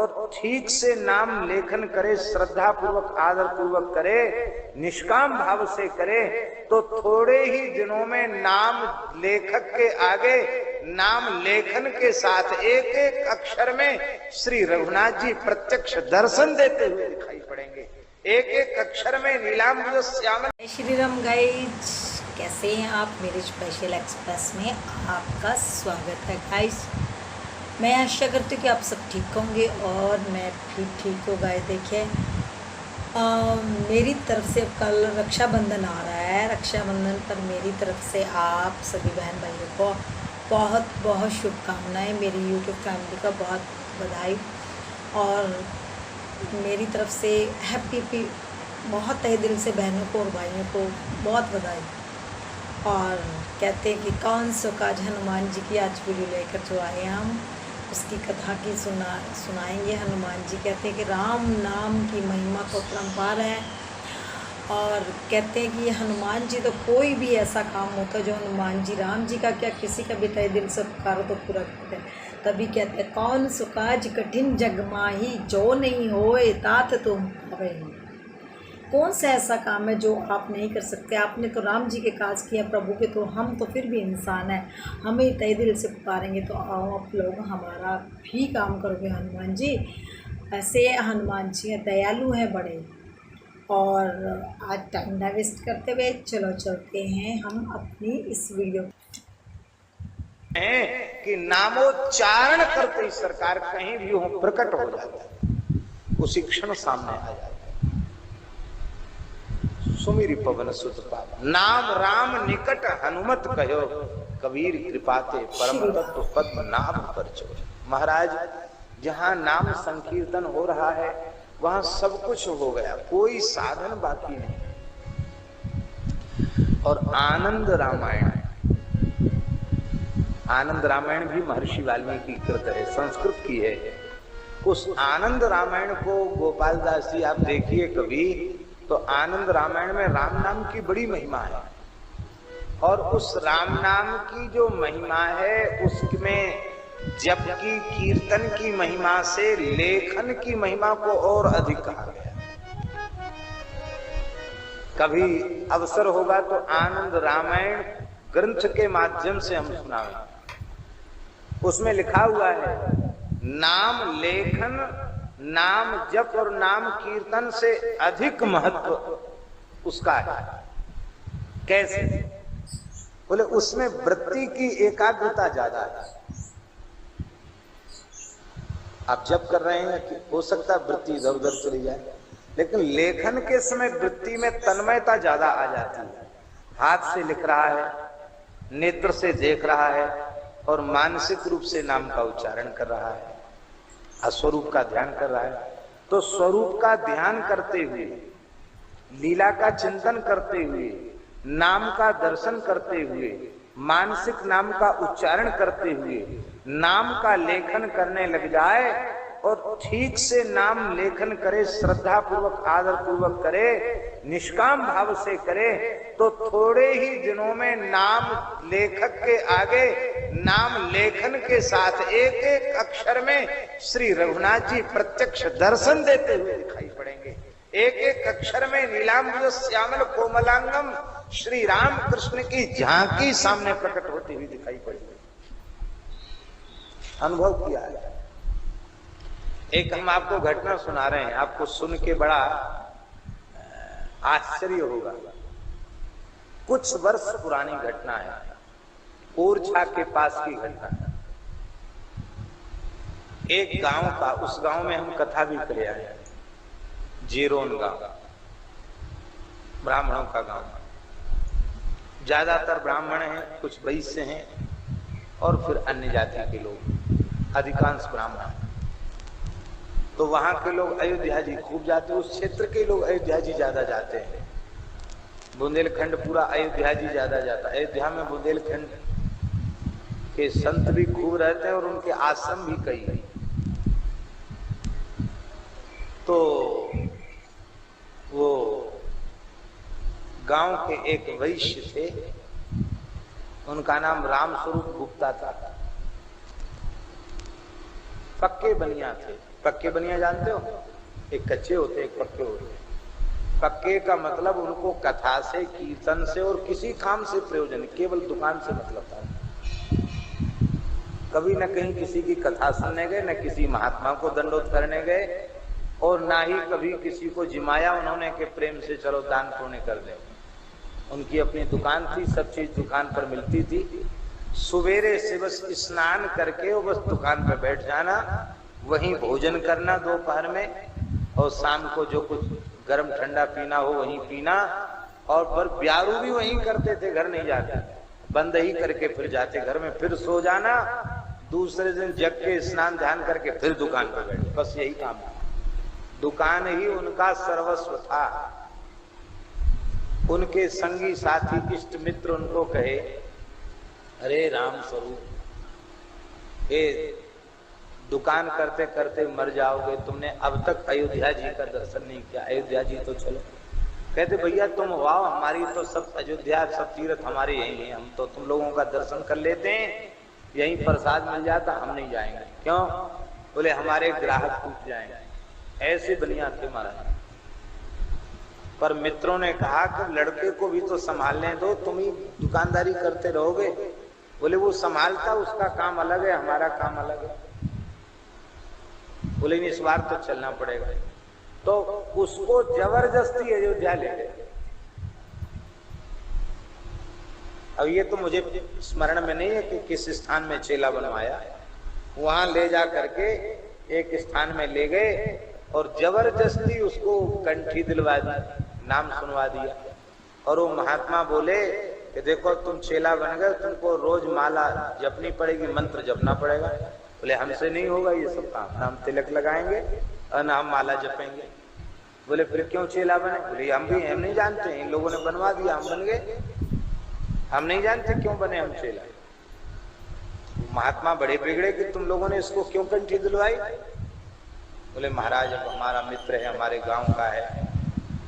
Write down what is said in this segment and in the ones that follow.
और ठीक से नाम लेखन करे, श्रद्धा पूर्वक आदर पूर्वक करे, निष्काम भाव से करे, तो थोड़े ही दिनों में नाम लेखक के आगे नाम लेखन के साथ एक एक अक्षर में श्री रघुनाथ जी प्रत्यक्ष दर्शन देते हुए दिखाई पड़ेंगे। एक एक अक्षर में नीलांबर श्यामल। श्री राम गाइज, कैसे हैं आप? मेरे स्पेशल एक्सप्रेस में आपका स्वागत है गाइज। मैं आशा करती हूँ कि आप सब ठीक होंगे और मैं भी ठीक हूँ गाइज। देखिए, मेरी तरफ से कल रक्षाबंधन आ रहा है। रक्षाबंधन पर मेरी तरफ से आप सभी बहन भाइयों को बहुत बहुत शुभकामनाएं। मेरी यूट्यूब फैमिली का बहुत बधाई और मेरी तरफ से हैप्पी बहुत तहे दिल से बहनों को और भाइयों को बहुत बधाई। और कहते हैं कि कौन सो काज हनुमान जी की आज वीडियो लेकर जो आए हम उसकी कथा की सुनाएंगे। हनुमान जी कहते हैं कि राम नाम की महिमा को परम्पार है और कहते हैं कि हनुमान जी तो कोई भी ऐसा काम होता है जो हनुमान जी, राम जी का क्या, किसी का भी तहे दिल से पुकारो तो पूरा करते हैं। तभी कहते हैं कौन सो काज कठिन जग माही, जो नहीं होए तात तुम हवे। कौन सा ऐसा काम है जो आप नहीं कर सकते? आपने तो राम जी के काज किया प्रभु के, तो हम तो फिर भी इंसान हैं, हमें तहे दिल से पुकारेंगे तो आओ आप लोग हमारा भी काम करोगे हनुमान जी। ऐसे हनुमान जी दयालु हैं बड़े। और आज टाइम ना वेस्ट करते हुए चलो चलते हैं हम अपनी इस वीडियो कि नामोच्चारण करते ही सरकार कहीं भी हो प्रकट हो जाता है, उसी क्षण सामने आ जाता है। सुमिरि पवन सुत पावन, नाम राम निकट हनुमत कहो, कबीर कृपाते परम तत्व पद्म नाभ पर चोर। महाराज, जहां नाम संकीर्तन हो रहा है वहां सब कुछ हो गया, कोई साधन बाकी नहीं। और आनंद रामायण, आनंद रामायण भी महर्षि वाल्मीकि कृत है, संस्कृत की है। उस आनंद रामायण को गोपाल दास जी आप देखिए कभी, तो आनंद रामायण में राम नाम की बड़ी महिमा है। और उस राम नाम की जो महिमा है उसमें जप की, कीर्तन की महिमा से लेखन की महिमा को और अधिक कहा गया। कभी अवसर होगा तो आनंद रामायण ग्रंथ के माध्यम से हम सुनाएंगे। उसमें लिखा हुआ है नाम लेखन, नाम जप और नाम कीर्तन से अधिक महत्व उसका है। कैसे? बोले उसमें वृत्ति की एकाग्रता ज्यादा है। आप जप कर रहे हैं कि हो सकता है वृत्ति इधर उधर चली जाए, लेकिन लेखन के समय वृत्ति में तन्मयता ज्यादा आ जाती है। हाथ से लिख रहा है, नेत्र से देख रहा है और मानसिक रूप से नाम का उच्चारण कर रहा है, स्वरूप का ध्यान कर रहा है। तो स्वरूप का ध्यान करते हुए, लीला का चिंतन करते हुए, नाम का दर्शन करते हुए, मानसिक नाम का उच्चारण करते हुए नाम का लेखन करने लग जाए और ठीक से नाम लेखन करे, श्रद्धा पूर्वक आदर पूर्वक करे, निष्काम भाव से करे, तो थोड़े ही दिनों में नाम लेखक के आगे नाम लेखन के साथ एक एक अक्षर में श्री रघुनाथ जी प्रत्यक्ष दर्शन देते हुए दिखाई पड़ेंगे। एक एक अक्षर में नीलांबर श्यामल कोमलांगम श्री राम कृष्ण की झांकी सामने प्रकट होती हुई दिखाई पड़ेगी। अनुभव किया है। एक हम आपको घटना सुना रहे हैं, आपको सुन के बड़ा आश्चर्य होगा। कुछ वर्ष पुरानी घटना है, ओरछा के पास की घटना है। एक गांव का, उस गांव में हम कथा भी करे आए, जेरोन गांव, ब्राह्मणों का गांव। ज्यादातर ब्राह्मण हैं, कुछ वैश्य हैं और फिर अन्य जाति के लोग, अधिकांश ब्राह्मण। तो वहां के लोग अयोध्या जी खूब जाते, उस क्षेत्र के लोग अयोध्या जी ज्यादा जाते हैं। बुंदेलखंड पूरा अयोध्या जी ज्यादा जाता है। अयोध्या में बुंदेलखंड के संत भी खूब रहते हैं और उनके आश्रम भी कई हैं। तो वो गांव के एक वैश्य थे, उनका नाम रामस्वरूप गुप्ता था। पक्के बनिया थे, पक्के बनिया जानते हो, एक कच्चे होते एक पक्के होते। पक्के का मतलब उनको कथा से, कीर्तन से और किसी काम से प्रयोजन, केवल दुकान से मतलब था। कभी न कहीं किसी की कथा सुनने गए, न किसी महात्मा को दंडोत करने गए, और ना ही कभी किसी को जिमाया उन्होंने के प्रेम से चलो दान पुण्य कर दे। उनकी अपनी दुकान थी, सब चीज दुकान पर मिलती थी। सवेरे से बस स्नान करके वो बस दुकान पर बैठ जाना, वहीं भोजन करना दोपहर में, और शाम को जो कुछ गर्म ठंडा पीना हो वहीं पीना, और पर ब्यारू भी वहीं करते थे, घर नहीं जाते, बंद ही करके फिर जाते घर में, फिर सो जाना, दूसरे दिन जग के स्नान ध्यान करके फिर दुकान पर बैठे। बस यही काम था, दुकान ही उनका सर्वस्व था। उनके संगी साथी इष्ट मित्र उनको कहे, अरे राम स्वरूप, ये दुकान करते करते मर जाओगे, तुमने अब तक अयोध्या जी का दर्शन नहीं किया, अयोध्या जी तो चलो। कहते भैया तुम वाओ, हमारी तो सब अयोध्या, सब तीर्थ हमारे यही है, हम तो तुम लोगों का दर्शन कर लेते हैं, यहीं प्रसाद मिल जाता, हम नहीं जाएंगे। क्यों? बोले हमारे ग्राहक टूट जाएंगे। ऐसे बनिया थे महाराज। पर मित्रों ने कहा कि लड़के को भी तो संभालने दो, तुम ही दुकानदारी करते रहोगे। बोले वो संभालता, उसका काम अलग है, हमारा काम अलग है। बोले इस बार तो चलना पड़ेगा। तो उसको जबरदस्ती अयोध्या ले गए। अब ये तो मुझे स्मरण में नहीं है कि किस स्थान में चेला बनवाया, वहां ले जा करके एक स्थान में ले गए और जबरदस्ती उसको कंठी दिलवा दी, नाम सुनवा दिया। और वो महात्मा बोले कि देखो तुम चेला बन गए, तुमको रोज माला जपनी पड़ेगी, मंत्र जपना पड़ेगा। बोले हमसे नहीं होगा ये सब काम, ना हम तिलक लगाएंगे और ना हम माला जपेंगे। बोले फिर क्यों चेला बने? बोले हम नहीं जानते, इन लोगों ने बनवा दिया, हम बन गए, हम नहीं जानते क्यों बने हम चेला। महात्मा बड़े बिगड़े कि तुम लोगों ने इसको क्यों कंठी दिलवाई। बोले महाराज अब हमारा मित्र है, हमारे गांव का है,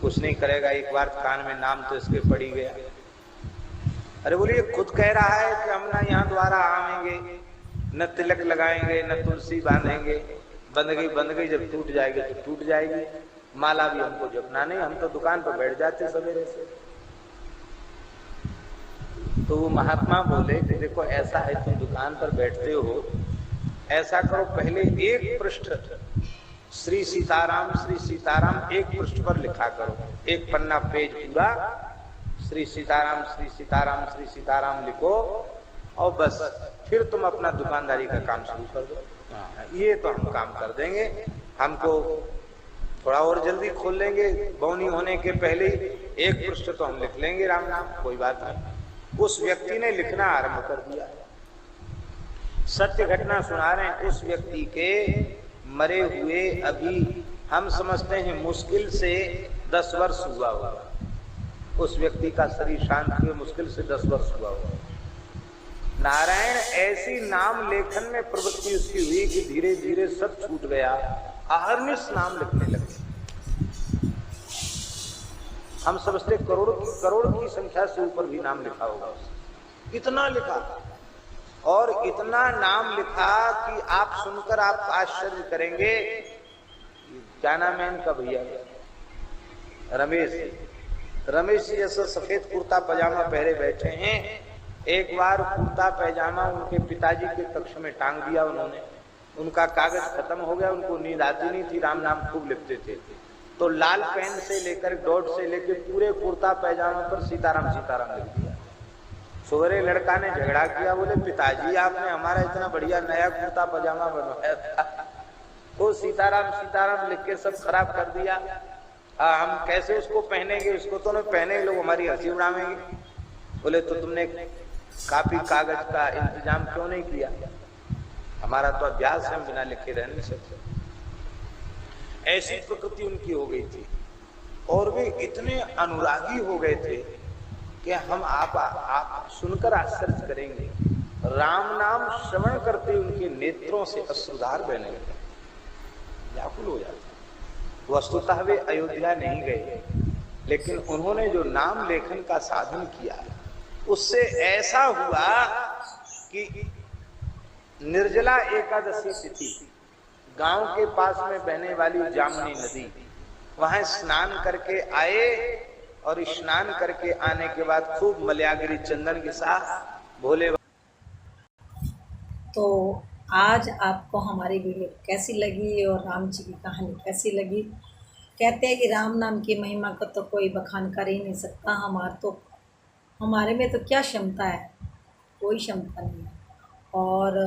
कुछ नहीं करेगा, एक बार कान में नाम तो इसके पड़ी गया। अरे बोले ये खुद कह रहा है कि हम ना यहाँ द्वारा आवेंगे, न तिलक लगाएंगे, न तुलसी बांधेंगे, बंद गई, जब टूट जाएगी तो टूट जाएगी, माला भी हमको जपना नहीं, हम तो दुकान पर बैठ जाते सवेरे से। तो वो महात्मा बोले कि देखो ऐसा है, तुम दुकान पर बैठते हो, ऐसा करो पहले एक पृष्ठ श्री सीताराम एक पृष्ठ पर लिखा करो, एक पन्ना पेज पूरा श्री सीताराम लिखो, और बस फिर तुम अपना दुकानदारी का काम शुरू कर दो। ये तो हम काम कर देंगे, हमको थोड़ा और जल्दी खोल लेंगे, बौनी होने के पहले एक पृष्ठ तो हम लिख लेंगे राम नाम, कोई बात नहीं। उस व्यक्ति ने लिखना आरंभ कर दिया। सत्य घटना सुना रहे हैं। उस व्यक्ति के मरे हुए अभी हम समझते हैं मुश्किल से 10 वर्ष हुआ होगा। उस व्यक्ति का शरीर शांत हुए मुश्किल से 10 वर्ष हुआ होगा। नारायण ऐसी नाम लेखन में प्रवृत्ति उसकी हुई कि धीरे धीरे सब छूट गया, अहर्निश नाम लिखने लगे। हम समझते करोड़ की संख्या से ऊपर भी नाम लिखा होगा। इतना लिखा और इतना नाम लिखा कि आप सुनकर आप आश्चर्य करेंगे। क्या नाम है इनका भैया? रमेश जी जैसा सफेद कुर्ता पजामा पहरे बैठे हैं। एक बार कुर्ता पैजामा उनके पिताजी के कक्ष में टांग दिया उन्होंने। उनका कागज खत्म हो गया, उनको नींद आती नहीं थी, राम नाम खूब लिखते थे। तो लाल पेन से लेकर डॉट से लेकर पूरे कुर्ता पैजामा पर सीताराम लिख दिया। सवेरे लड़का ने झगड़ा किया, बोले पिताजी आपने हमारा इतना बढ़िया नया कुर्ता पजामा बनवाया था, तो सीताराम लिख के सब खराब कर दिया। हम कैसे उसको पहनेंगे? उसको तो नहीं पहने, लोग हमारी हंसी उड़ावेंगे। बोले तो तुमने कापी कागज का इंतजाम क्यों नहीं किया? हमारा तो अभ्यास है, बिना लिखे रह नहीं सकते। ऐसी प्रकृति उनकी हो गई थी और वे इतने अनुरागी हो गए थे कि हम आप सुनकर आश्चर्य करेंगे। राम नाम श्रवण करते उनके नेत्रों से अश्रुधार बहने लगे, व्याकुल हो जाते। वस्तुतः वे अयोध्या नहीं गए, लेकिन उन्होंने जो नाम लेखन का साधन किया उससे ऐसा हुआ कि निर्जला एकादशी तिथि गांव के पास में बहने वाली जामुनी नदी, वहां स्नान करके आए और स्नान करके आने के बाद खूब मलयागिरी चंदन के साथ भोले। तो आज आपको हमारी वीडियो कैसी लगी और राम जी की कहानी कैसी लगी? कहते हैं कि राम नाम की महिमा का तो कोई बखान कर ही नहीं सकता। हमारे में तो क्या क्षमता है, कोई क्षमता नहीं है। और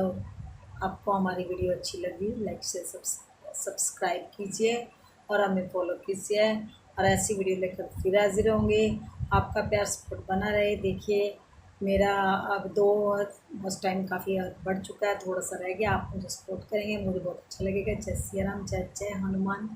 आपको हमारी वीडियो अच्छी लगी, लाइक से सब्सक्राइब कीजिए और हमें फॉलो कीजिए, और ऐसी वीडियो लेकर फिर हाजिर होंगे। आपका प्यार सपोर्ट बना रहे। देखिए मेरा अब बस टाइम काफ़ी बढ़ चुका है, थोड़ा सा रह गया। आप मुझे सपोर्ट करेंगे, मुझे बहुत अच्छा लगेगा। जय सिया राम, जय जय हनुमान।